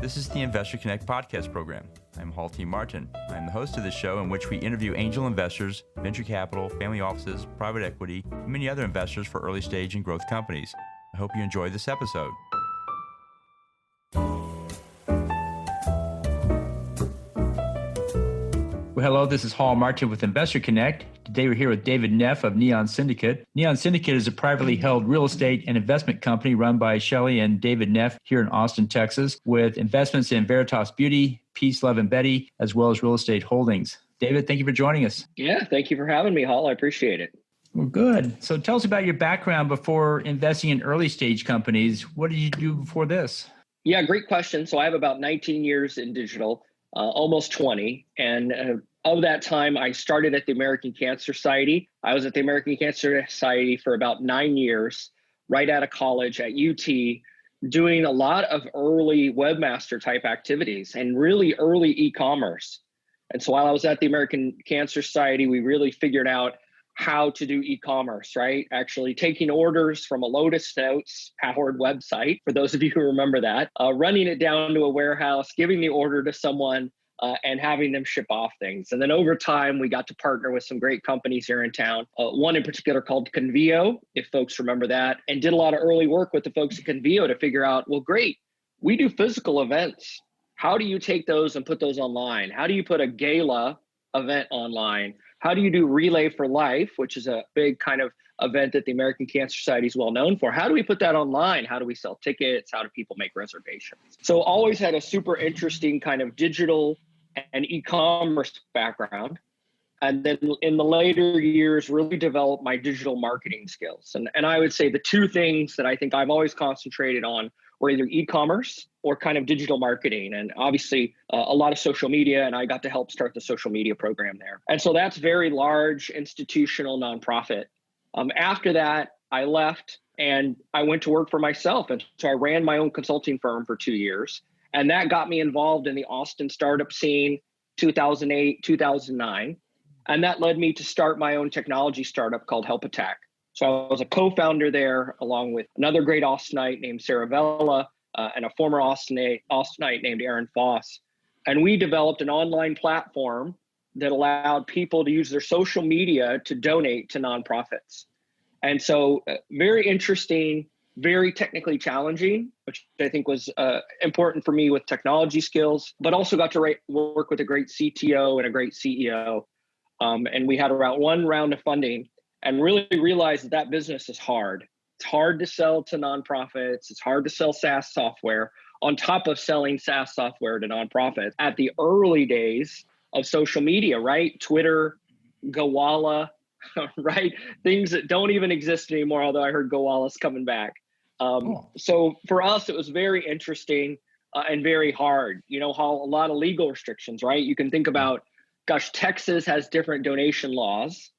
This is the Investor Connect podcast program. I'm Hall T. Martin. I'm the host of this show in which we interview angel investors, venture capital, family offices, private equity, and many other investors for early stage and growth companies. I hope you enjoy this episode. Well, hello, this is Hall Martin with Investor Connect. Today we're here with David Neff of Neon Syndicate. Neon Syndicate is a privately held real estate and investment company run by Chelle and David Neff here in Austin, Texas, with investments in Veritas Beauty, Peace, Love, and Betty, as well as real estate holdings. David, thank you for joining us. Yeah, thank you for having me, Hall. I appreciate it. Well, good. So tell us about your background before investing in early stage companies. What did you do before this? Yeah, great question. So I have about 19 years in digital, almost 20. And of that time, I started at the American Cancer Society. I was at the American Cancer Society for about 9 years, right out of college at UT, doing a lot of early webmaster type activities and really early e-commerce. And so while I was at the American Cancer Society, we really figured out how to do e-commerce, right? Actually taking orders from a Lotus Notes powered website, for those of you who remember that, running it down to a warehouse, giving the order to someone, and having them ship off things. And then over time, we got to partner with some great companies here in town. One in particular called Convio, if folks remember that, and did a lot of early work with the folks at Convio to figure out, well, great, we do physical events. How do you take those and put those online? How do you put a gala event online? How do you do Relay for Life, which is a big kind of event that the American Cancer Society is well known for? How do we put that online? How do we sell tickets? How do people make reservations? So always had a super interesting kind of digital and e-commerce background. And then in the later years, really developed my digital marketing skills. And I would say the two things that I think I've always concentrated on were either e-commerce or kind of digital marketing. And obviously a lot of social media, and I got to help start the social media program there. And so that's very large institutional nonprofit. After that, I left and I went to work for myself. And so I ran my own consulting firm for 2 years. And that got me involved in the Austin startup scene, 2008, 2009. And that led me to start my own technology startup called Help Attack. So I was a co-founder there, along with another great Austinite named Sarah Vella and a former Austinite named Aaron Foss. And we developed an online platform that allowed people to use their social media to donate to nonprofits. And so very interesting, very technically challenging, which I think was important for me with technology skills, but also got to work with a great CTO and a great CEO. And we had around one round of funding and really realized that business is hard. It's hard to sell to nonprofits. It's hard to sell SaaS software on top of selling SaaS software to nonprofits at the early days of social media, right? Twitter, Gowalla, right? Things that don't even exist anymore, although I heard Gowalla's coming back. So for us, it was very interesting and very hard. You know, how a lot of legal restrictions, right? You can think about, gosh, Texas has different donation laws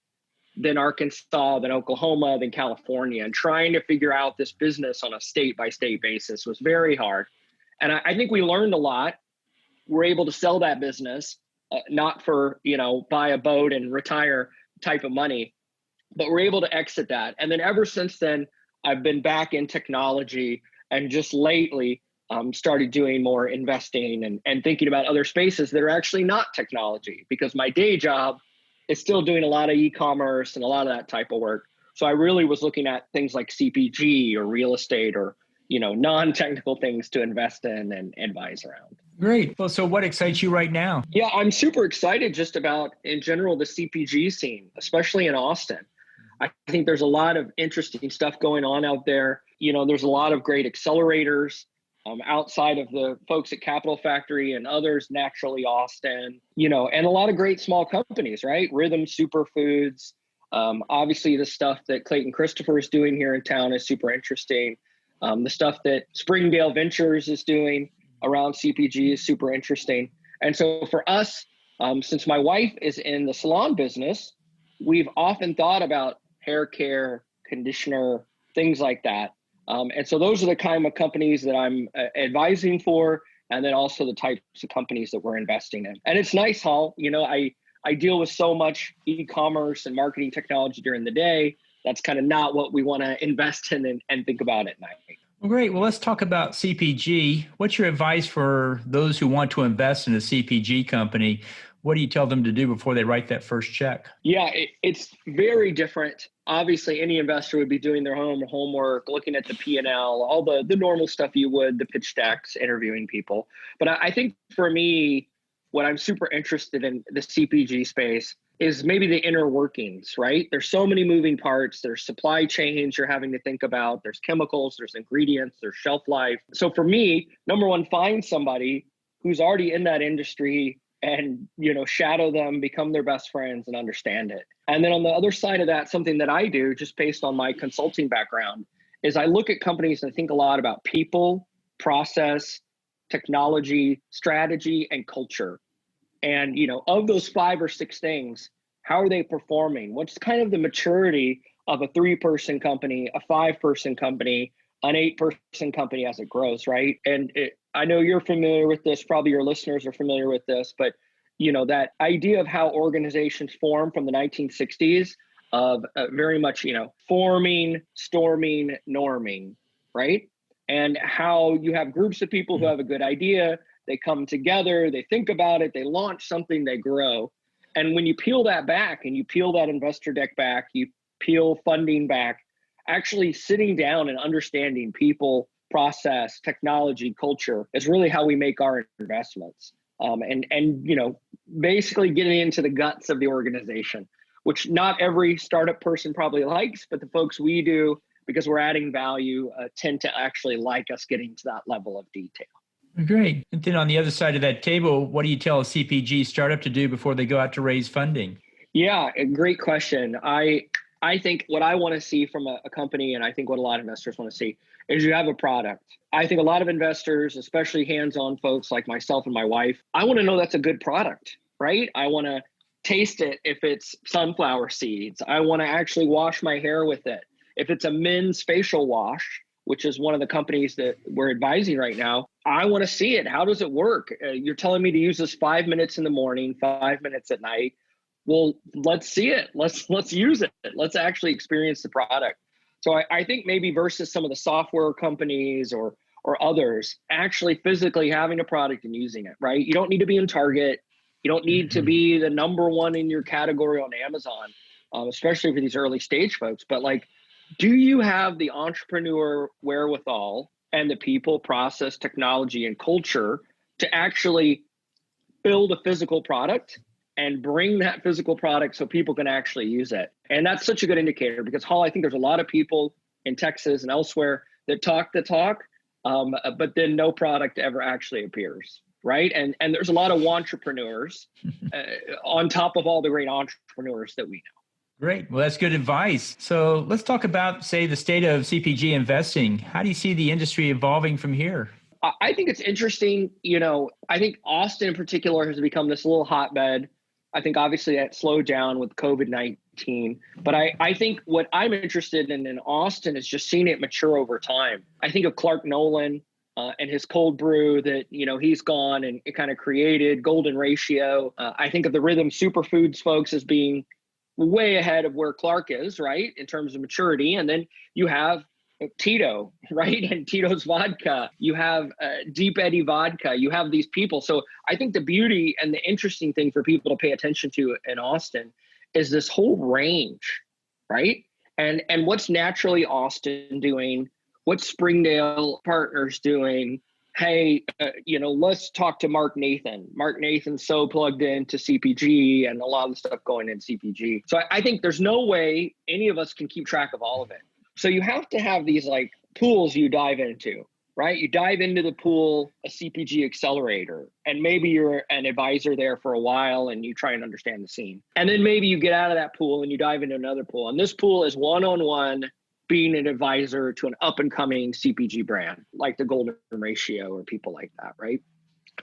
than Arkansas, than Oklahoma, than California. And trying to figure out this business on a state-by-state basis was very hard. And I think we learned a lot. We're able to sell that business, not for, buy a boat and retire type of money, but we're able to exit that. And then ever since then, I've been back in technology and just lately started doing more investing and thinking about other spaces that are actually not technology, because my day job is still doing a lot of e-commerce and a lot of that type of work. So I really was looking at things like CPG or real estate or, non-technical things to invest in and advise around. Great. Well, so what excites you right now? Yeah, I'm super excited just about, in general, the CPG scene, especially in Austin. I think there's a lot of interesting stuff going on out there. There's a lot of great accelerators outside of the folks at Capital Factory and others, naturally Austin, and a lot of great small companies, right? Rhythm Superfoods. Obviously, the stuff that Clayton Christopher is doing here in town is super interesting. The stuff that Springdale Ventures is doing around CPG is super interesting. And so for us, since my wife is in the salon business, we've often thought about hair care, conditioner, things like that. And so those are the kind of companies that I'm advising for, and then also the types of companies that we're investing in. And it's nice, Hall, I deal with so much e-commerce and marketing technology during the day. That's kind of not what we want to invest in and think about at night. Well, great. Well, let's talk about CPG. What's your advice for those who want to invest in a CPG company? What do you tell them to do before they write that first check? Yeah, it's very different. Obviously, any investor would be doing their homework, looking at the P&L, all the normal stuff you would, the pitch decks, interviewing people. But I think for me, what I'm super interested in the CPG space is maybe the inner workings, right? There's so many moving parts. There's supply chains you're having to think about. There's chemicals, there's ingredients, there's shelf life. So for me, number one, find somebody who's already in that industry and shadow them, become their best friends and understand it. And then on the other side of that, something that I do just based on my consulting background is I look at companies and I think a lot about people, process, technology, strategy, and culture. And of those 5 or 6 things, how are they performing? What's kind of the maturity of a 3-person company, a 5-person company, an 8-person company as it grows, right? And I know you're familiar with this, probably your listeners are familiar with this, but that idea of how organizations form from the 1960s of very much, forming, storming, norming, right? And how you have groups of people who have a good idea, they come together, they think about it, they launch something, they grow. And when you peel that back and you peel that investor deck back, you peel funding back, actually sitting down and understanding people, process, technology, culture is really how we make our investments. And basically getting into the guts of the organization, which not every startup person probably likes, but the folks we do, because we're adding value, tend to actually like us getting to that level of detail. Great. And then on the other side of that table, what do you tell a CPG startup to do before they go out to raise funding? Yeah, a great question. I think what I want to see from a company, and I think what a lot of investors want to see, is you have a product. I think a lot of investors, especially hands-on folks like myself and my wife, I want to know that's a good product, right? I want to taste it if it's sunflower seeds. I want to actually wash my hair with it. If it's a men's facial wash, which is one of the companies that we're advising right now, I want to see it. How does it work? You're telling me to use this 5 minutes in the morning, 5 minutes at night. Well, let's see it. Let's use it. Let's actually experience the product. So I think maybe versus some of the software companies or others, actually physically having a product and using it, right? You don't need to be in Target. You don't need to be the number one in your category on Amazon, especially for these early stage folks. But do you have the entrepreneur wherewithal and the people, process, technology, and culture to actually build a physical product and bring that physical product so people can actually use it? And that's such a good indicator because, Hall, I think there's a lot of people in Texas and elsewhere that talk the talk, but then no product ever actually appears, right? And there's a lot of entrepreneurs on top of all the great entrepreneurs that we know. Great. Well, that's good advice. So let's talk about, say, the state of CPG investing. How do you see the industry evolving from here? I think it's interesting. I think Austin in particular has become this little hotbed. I think obviously that slowed down with COVID-19. But I think what I'm interested in Austin is just seeing it mature over time. I think of Clark Nolan and his cold brew that, he's gone and it kind of created Golden Ratio. I think of the Rhythm Superfoods folks as being way ahead of where Clark is, right, in terms of maturity. And then you have Tito, right, and Tito's vodka. You have Deep Eddy vodka. You have these people. So I think the beauty and the interesting thing for people to pay attention to in Austin is this whole range, right? And what's naturally Austin doing? What's Springdale Partners doing? Hey, let's talk to Mark Nathan. Mark Nathan's so plugged into CPG and a lot of the stuff going in CPG. So I think there's no way any of us can keep track of all of it. So you have to have these pools you dive into, right? You dive into the pool, a CPG accelerator, and maybe you're an advisor there for a while and you try and understand the scene. And then maybe you get out of that pool and you dive into another pool. And this pool is one-on-one being an advisor to an up-and-coming CPG brand, like the Golden Ratio or people like that, right?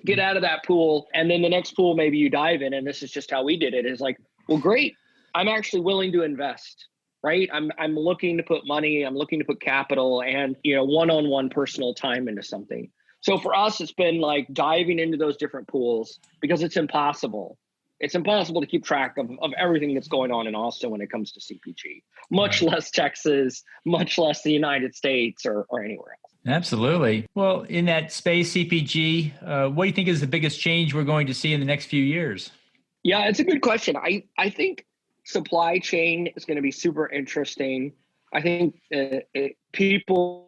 Get out of that pool, and then the next pool maybe you dive in, and this is just how we did it, is well, great, I'm actually willing to invest, right? I'm looking to put money, I'm looking to put capital and, one-on-one personal time into something. So for us, it's been diving into those different pools because it's impossible. It's impossible to keep track of everything that's going on in Austin when it comes to CPG, much less Texas, much less the United States or anywhere else. Absolutely. Well, in that space, CPG, what do you think is the biggest change we're going to see in the next few years? Yeah, it's a good question. I think supply chain is going to be super interesting. I think people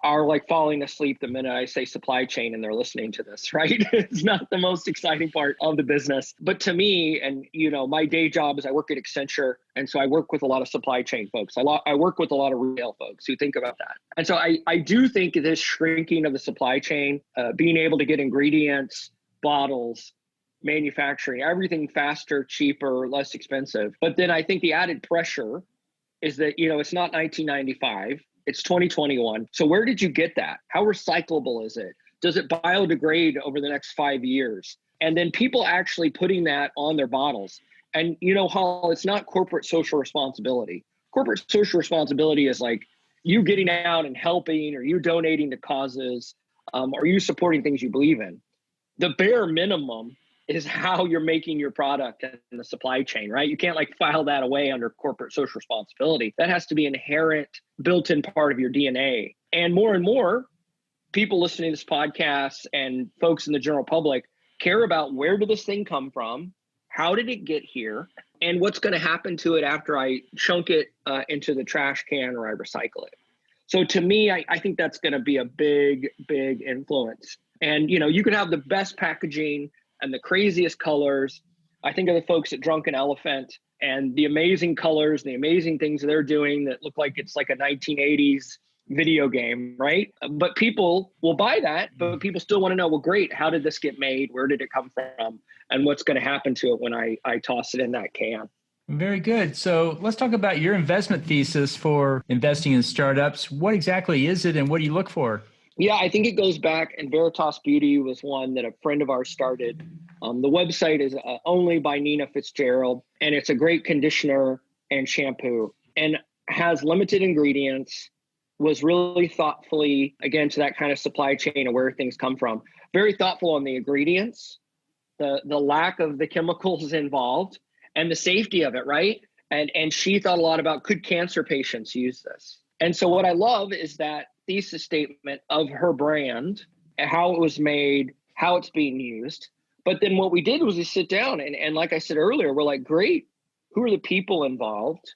are like falling asleep the minute I say supply chain and they're listening to this, right? It's not the most exciting part of the business. But to me, and my day job is I work at Accenture. And so I work with a lot of supply chain folks. I work with a lot of retail folks who think about that. And so I do think this shrinking of the supply chain, being able to get ingredients, bottles, manufacturing, everything faster, cheaper, less expensive. But then I think the added pressure is that, it's not 1995, it's 2021. So where did you get that? How recyclable is it? Does it biodegrade over the next 5 years? And then people actually putting that on their bottles. And Hall, it's not corporate social responsibility. Corporate social responsibility is like you getting out and helping, or you donating to causes, or you supporting things you believe in. The bare minimum is how you're making your product in the supply chain, right? You can't file that away under corporate social responsibility. That has to be inherent, built-in part of your DNA. And more people listening to this podcast and folks in the general public care about where did this thing come from? How did it get here? And what's going to happen to it after I chunk it into the trash can or I recycle it? So to me, I think that's going to be a big, big influence. And, you could have the best packaging and the craziest colors. I think of the folks at Drunken Elephant and the amazing colors, the amazing things they're doing that look like it's like a 1980s video game, right? But people will buy that, but people still want to know, well, great, how did this get made? Where did it come from? And what's going to happen to it when I toss it in that can? Very good. So let's talk about your investment thesis for investing in startups. What exactly is it and what do you look for? Yeah, I think it goes back, and Veritas Beauty was one that a friend of ours started. The website is only by Nina Fitzgerald, and it's a great conditioner and shampoo and has limited ingredients, was really thoughtfully, again, to that kind of supply chain of where things come from. Very thoughtful on the ingredients, the lack of the chemicals involved, and the safety of it, right? And she thought a lot about, could cancer patients use this? And so what I love is that thesis statement of her brand, how it was made, how it's being used. But then what we did was we sit down and like I said earlier, we're like, great, who are the people involved?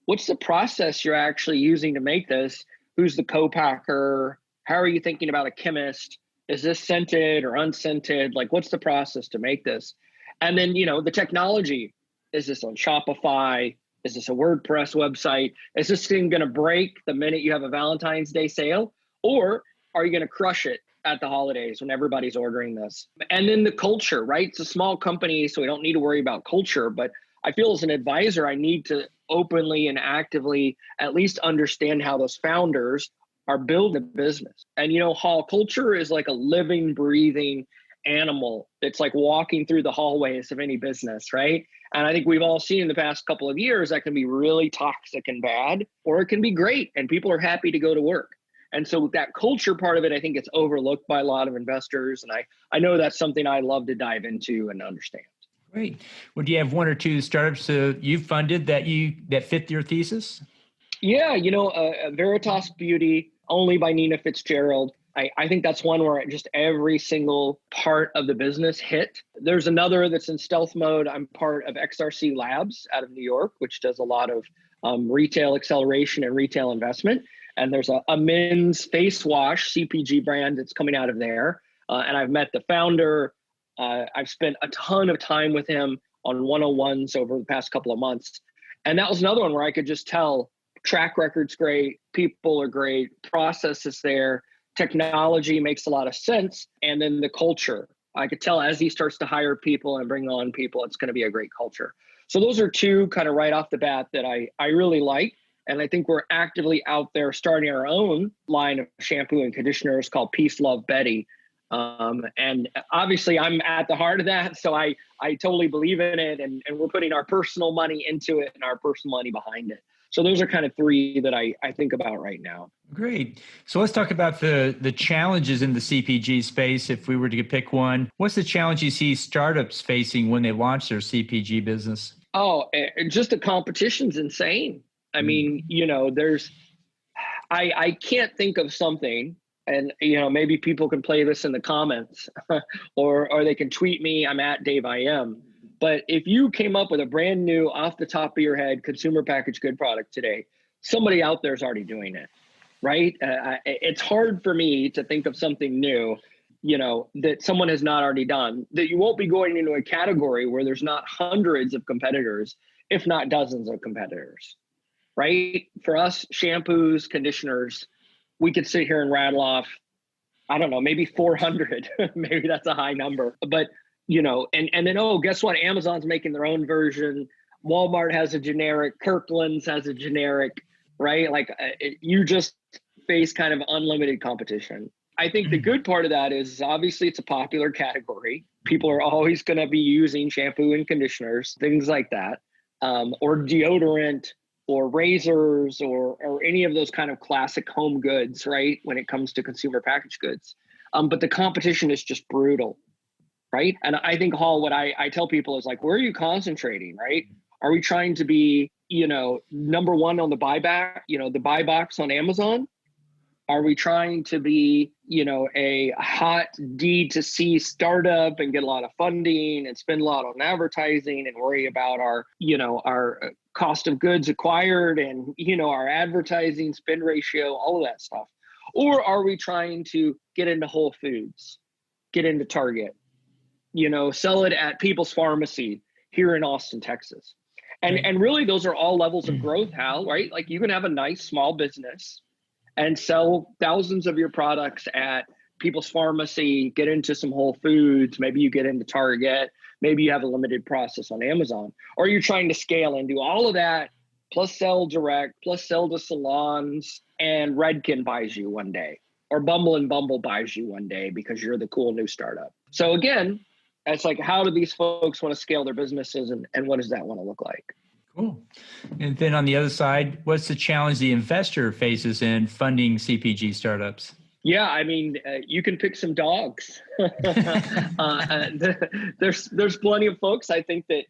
What's the process you're actually using to make this? Who's the co-packer? How are you thinking about a chemist? Is this scented or unscented? What's the process to make this? And then, the technology, is this on Shopify? Is this a WordPress website? Is this thing going to break the minute you have a Valentine's Day sale? Or are you going to crush it at the holidays when everybody's ordering this? And then the culture, right? It's a small company, so we don't need to worry about culture. But I feel as an advisor, I need to openly and actively at least understand how those founders are building a business. And, Hall, culture is like a living, breathing animal. It's like walking through the hallways of any business, right? And I think we've all seen in the past couple of years that can be really toxic and bad, or it can be great and people are happy to go to work. And so that culture part of it, I think it's overlooked by a lot of investors. And I know that's something I love to dive into and understand. Great. Well, do you have one or two startups you've funded that fit your thesis? Yeah, Veritas Beauty, only by Nina Fitzgerald. I think that's one where just every single part of the business hit. There's another that's in stealth mode. I'm part of XRC Labs out of New York, which does a lot of retail acceleration and retail investment. And there's a men's face wash CPG brand that's coming out of there. And I've met the founder. I've spent a ton of time with him on one-on-ones over the past couple of months. And that was another one where I could just tell track record's great, people are great, process is there, technology makes a lot of sense. And then the culture, I could tell as he starts to hire people and bring on people, it's going to be a great culture. So those are two kind of right off the bat that I really like. And I think we're actively out there starting our own line of shampoo and conditioners called Peace, Love, Betty. And obviously I'm at the heart of that. So I totally believe in it. And we're putting our personal money into it and our personal money behind it. So those are kind of three that I think about right now. Great. So let's talk about the challenges in the CPG space. If we were to pick one, what's the challenge you see startups facing when they launch their CPG business? Oh, just the competition's insane. I mean, I can't think of something and maybe people can play this in the comments or they can tweet me. I'm at Dave IM. But if you came up with a brand new off the top of your head consumer packaged good product today, somebody out there is already doing it, right? It's hard for me to think of something new, that someone has not already done, that you won't be going into a category where there's not hundreds of competitors, if not dozens of competitors, right? For us, shampoos, conditioners, we could sit here and rattle off, I don't know, maybe 400. Maybe that's a high number. But, and then, oh, guess what? Amazon's making their own version. Walmart has a generic. Kirkland's has a generic, right? Like you just face kind of unlimited competition. I think the good part of that is obviously it's a popular category. People are always going to be using shampoo and conditioners, things like that, or deodorant, or razors, or any of those kind of classic home goods, right? When it comes to consumer packaged goods. But the competition is just brutal, right? And I think, Hall, what I tell people is like, where are you concentrating, right? Are we trying to be, number one on the buyback, the buy box on Amazon? Are we trying to be, a hot D2C startup and get a lot of funding and spend a lot on advertising and worry about our cost of goods acquired and, our advertising spend ratio, all of that stuff? Or are we trying to get into Whole Foods, get into Target, sell it at People's Pharmacy here in Austin, Texas? And really, those are all levels of growth, Hal, right? Like you can have a nice small business and sell thousands of your products at People's Pharmacy, get into some Whole Foods, maybe you get into Target, maybe you have a limited process on Amazon, or you're trying to scale and do all of that, plus sell direct, plus sell to salons, and Redken buys you one day, or Bumble and Bumble buys you one day because you're the cool new startup. So again, it's like, how do these folks want to scale their businesses, and what does that want to look like? Cool. And then on the other side, what's the challenge the investor faces in funding CPG startups? Yeah, I mean, you can pick some dogs. There's plenty of folks. I think that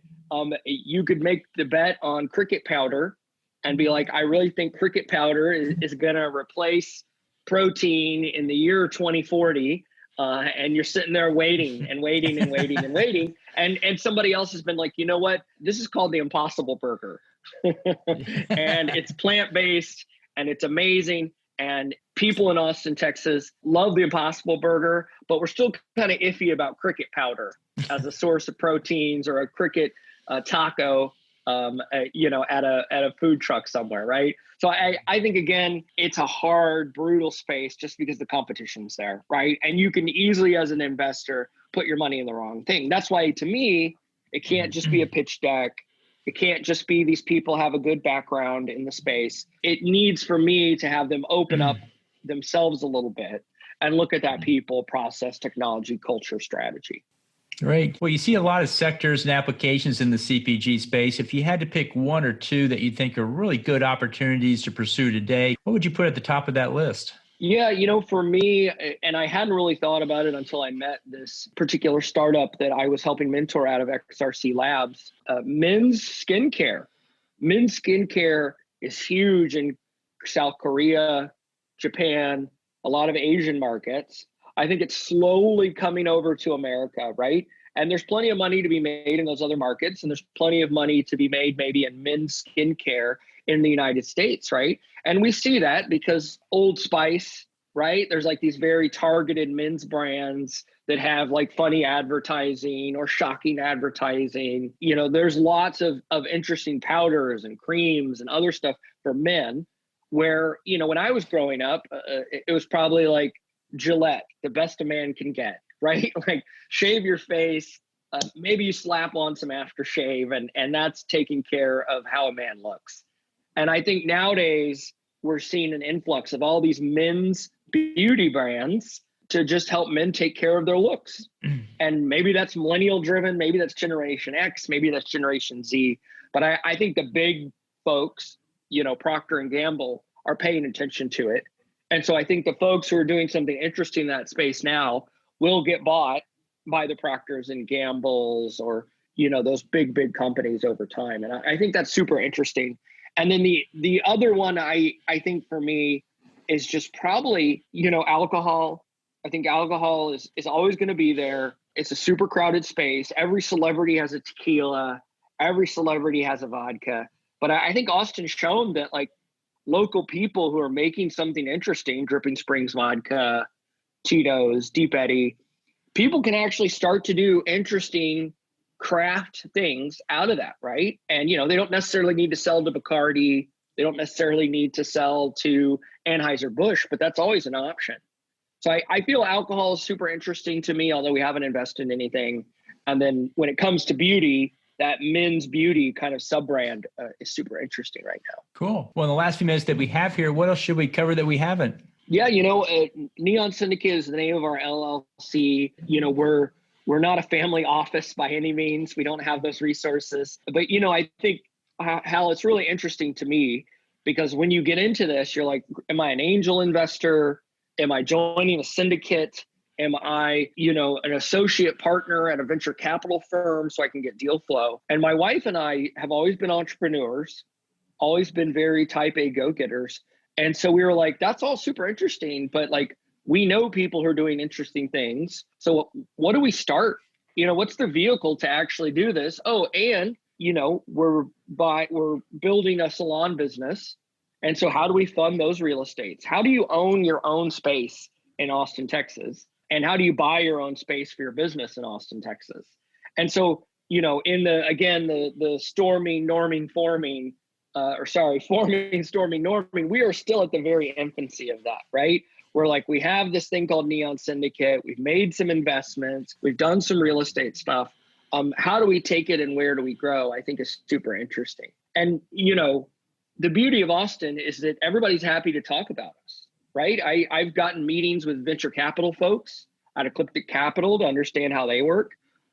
you could make the bet on cricket powder and be like, I really think cricket powder is going to replace protein in the year 2040. And you're sitting there waiting and waiting and waiting and waiting. And somebody else has been like, you know what? This is called the Impossible Burger. And it's plant-based and it's amazing. And people in Austin, Texas love the Impossible Burger, but we're still kind of iffy about cricket powder as a source of proteins, or a cricket taco, at a food truck somewhere, right? So I think, again, it's a hard, brutal space just because the competition's there, right? And you can easily, as an investor, put your money in the wrong thing. That's why, to me, it can't just be a pitch deck. It can't just be these people have a good background in the space. It needs for me to have them open up themselves a little bit and look at that people, process, technology, culture, strategy. Right. Well, you see a lot of sectors and applications in the CPG space. If you had to pick one or two that you think are really good opportunities to pursue today, what would you put at the top of that list? Yeah, for me, and I hadn't really thought about it until I met this particular startup that I was helping mentor out of XRC Labs, men's skincare. Men's skincare is huge in South Korea, Japan, a lot of Asian markets. I think it's slowly coming over to America, right? And there's plenty of money to be made in those other markets. And there's plenty of money to be made maybe in men's skincare in the United States, right? And we see that because Old Spice, right? There's like these very targeted men's brands that have like funny advertising or shocking advertising. There's lots of interesting powders and creams and other stuff for men where, when I was growing up, it was probably like Gillette, the best a man can get, right? Like shave your face, maybe you slap on some aftershave, and that's taking care of how a man looks. And I think nowadays we're seeing an influx of all these men's beauty brands to just help men take care of their looks. And maybe that's millennial driven, maybe that's Generation X, maybe that's Generation Z. But I think the big folks, Procter and Gamble, are paying attention to it. And so I think the folks who are doing something interesting in that space now will get bought by the Procters and Gambles or, those big companies over time. And I think that's super interesting. And then the other one, I think for me, is just probably, alcohol. I think alcohol is always going to be there. It's a super crowded space. Every celebrity has a tequila. Every celebrity has a vodka. But I think Austin's shown that like local people who are making something interesting, Dripping Springs vodka, Tito's, Deep Eddy, people can actually start to do interesting craft things out of that, right? And, they don't necessarily need to sell to Bacardi. They don't necessarily need to sell to Anheuser-Busch, but that's always an option. So I feel alcohol is super interesting to me, although we haven't invested in anything. And then when it comes to beauty, that men's beauty kind of sub-brand is super interesting right now. Cool. Well, in the last few minutes that we have here, what else should we cover that we haven't? Yeah, Neon Syndicate is the name of our LLC. We're not a family office by any means. We don't have those resources. But, I think, Hal, it's really interesting to me because when you get into this, you're like, am I an angel investor? Am I joining a syndicate? Am I, an associate partner at a venture capital firm so I can get deal flow? And my wife and I have always been entrepreneurs, always been very type A go-getters. And so we were like, that's all super interesting, but like, we know people who are doing interesting things. So what do we start? What's the vehicle to actually do this? Oh, and, we're building a salon business. And so how do we fund those real estates? How do you own your own space in Austin, Texas? And how do you buy your own space for your business in Austin, Texas? And so, in the storming, norming, forming, forming, storming, norming, we are still at the very infancy of that, right? We're like, we have this thing called Neon Syndicate. We've made some investments. We've done some real estate stuff. How do we take it and where do we grow? I think is super interesting. And, the beauty of Austin is that everybody's happy to talk about us, right? I've gotten meetings with venture capital folks at Ecliptic Capital to understand how they work.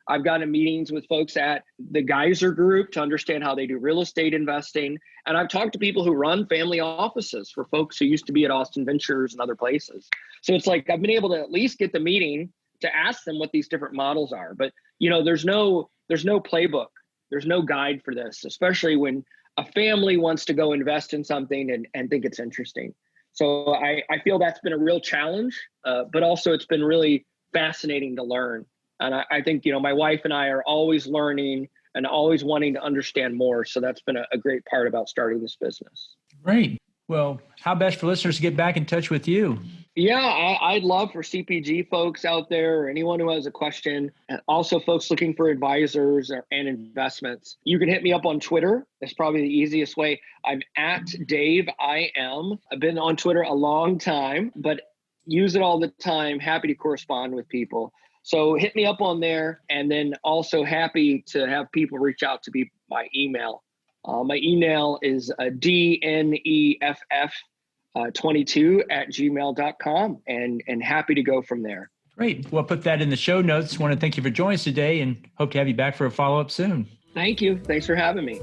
I've gotten meetings with folks at the Geyser Group to understand how they do real estate investing. And I've talked to people who run family offices for folks who used to be at Austin Ventures and other places. So it's like I've been able to at least get the meeting to ask them what these different models are. But, there's no playbook. There's no guide for this, especially when a family wants to go invest in something and think it's interesting. So I feel that's been a real challenge, but also it's been really fascinating to learn. And I think, my wife and I are always learning and always wanting to understand more. So that's been a great part about starting this business. Great. Well, how best for listeners to get back in touch with you? Yeah, I'd love for CPG folks out there or anyone who has a question. And also folks looking for advisors and investments. You can hit me up on Twitter. That's probably the easiest way. I'm at Dave IM. I've been on Twitter a long time, but use it all the time. Happy to correspond with people. So hit me up on there, and then also happy to have people reach out to me by email. My email is dneff22@gmail.com, and happy to go from there. Great. Well, put that in the show notes. Want to thank you for joining us today and hope to have you back for a follow-up soon. Thank you. Thanks for having me.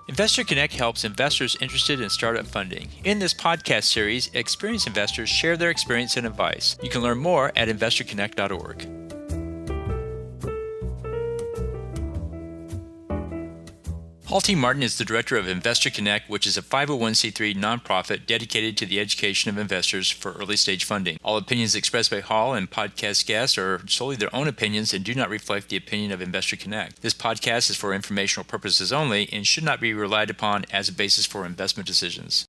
Investor Connect helps investors interested in startup funding. In this podcast series, experienced investors share their experience and advice. You can learn more at investorconnect.org. Paul T. Martin is the director of Investor Connect, which is a 501c3 nonprofit dedicated to the education of investors for early-stage funding. All opinions expressed by Hall and podcast guests are solely their own opinions and do not reflect the opinion of Investor Connect. This podcast is for informational purposes only and should not be relied upon as a basis for investment decisions.